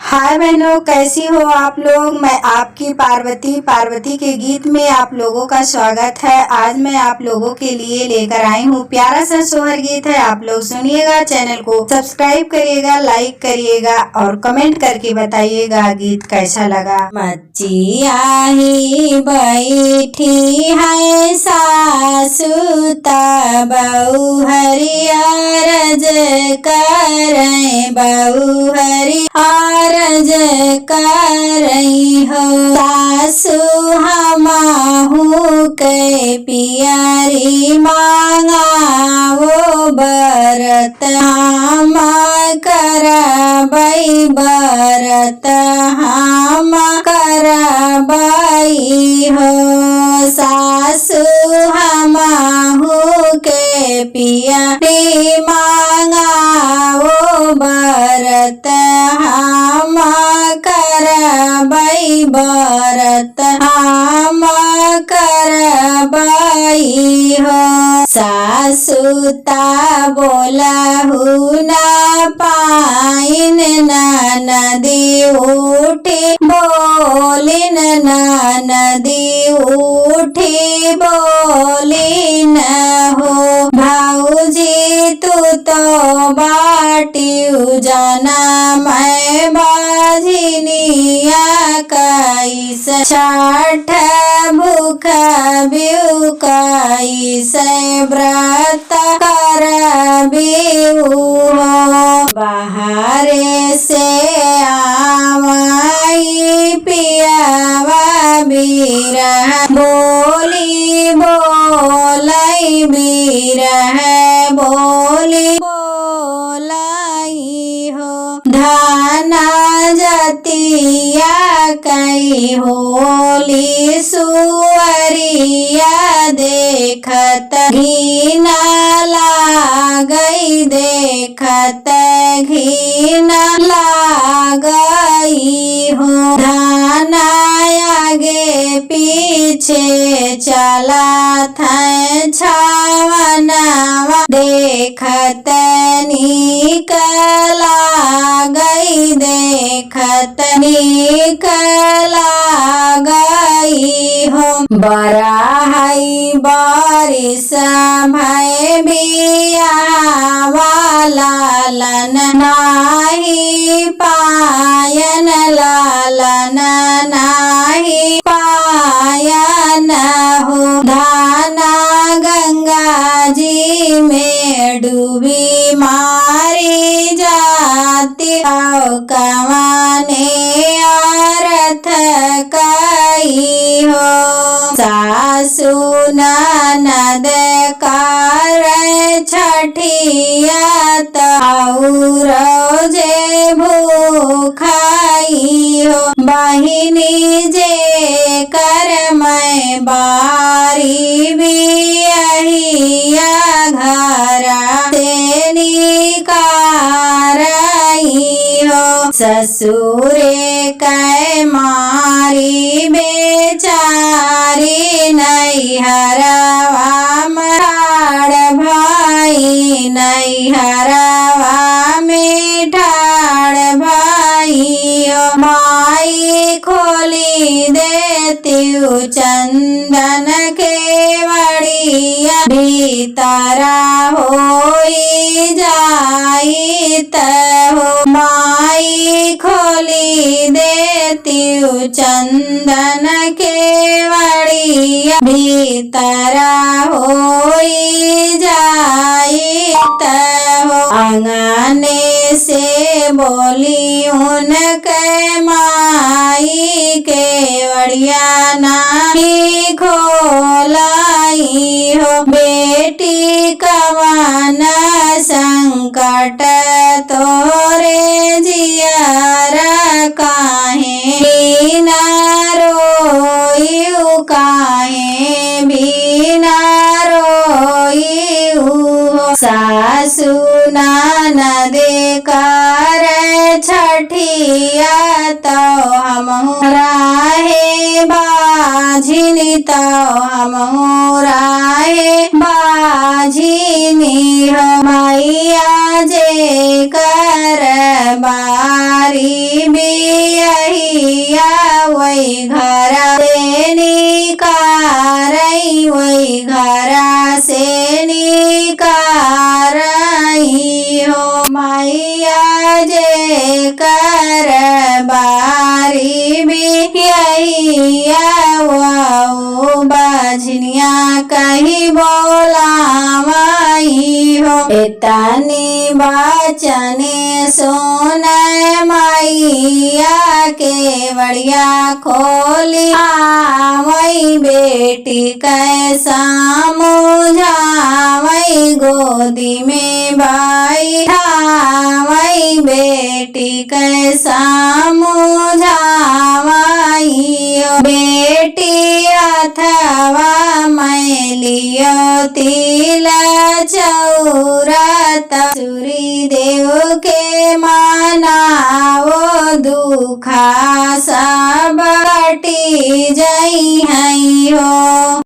हाय बहनों, कैसी हो आप लोग। मैं आपकी पार्वती के गीत में आप लोगों का स्वागत है। आज मैं आप लोगों के लिए लेकर आई हूँ प्यारा सा सोहर गीत है। आप लोग सुनिएगा, चैनल को सब्सक्राइब करिएगा, लाइक करिएगा और कमेंट करके बताइएगा गीत कैसा लगा। मच्चिया ही बैठी है सासु बहू हरियारज करें, बहू हरियारज करई हो। सासु हमाहू के पियरी मांगा वो बरत, हम करबई बरत, हम करबई हो। सासु हमाहू के पियरी मांगा वो बरत, हम करबई बरत, हम करबई हो। सासु ता बोलहु न पाइन, ननदी उठी बोलिन, ननदी उठी बोलिन हो। भौजी तू तो बाटियु जना, मैं बाझिनिया कैस, छठ भूख बिउ कैस, व्रत करबिउ हो। बाहरे से आवाई पियावा बिरह, बोली बोलाई बिरह, बोली बोलाई हो। धाना जतिया कई होली सुअरिया देखत, घीना लागई देखत, घीना लागई हो। धाना आगे पीछे चला था छावनवा, देखत नीक लागई देखत नीक लागई हो। बराहई बारिश भय बियावा, लालन नाही पायन, लालन नाही पायन हो। धाना गंगा जी में डूबी मारी जाती, कवाने अर्थ कई हो। सासु ननद कार छठिया, रोजे भूखाई हो। बहिनी जे कर मैं बारी बियहिया, घर से निकारई हो। ससुरे कै मारी बेचारी, नैहरवा ठाड़ भाई, नैहरवा में ठाड़ भाई हो। माई खोली देतियु चंदन के वड़िया, भीतरा होई जाइत हो। माई खोली देतियु चंदन के वड़िया, भीतरा होई जाइत हो। आंगने से बोली उनके माई के वड़िया नाही खोलाई हो। बेटी कवन संकट तोरे जियारा, काहे बिना रोइउ, काहे बिना रोइउ हो। सासु ननद कार छठिया, तो हमहु राहे बाझिनी, तो हमहु राहे बाझिनी हो। मैया जे कर बारी भी बचन सोनय मैया के बड़िया खोली आवई बेटी कैसा मुझावई गोदी में बैठावई बेटी कैसा मुझावई बेटी अथवा मैलियो तिला चौरत सूरी देव के मनावो दुखा सब कटी जई है हो।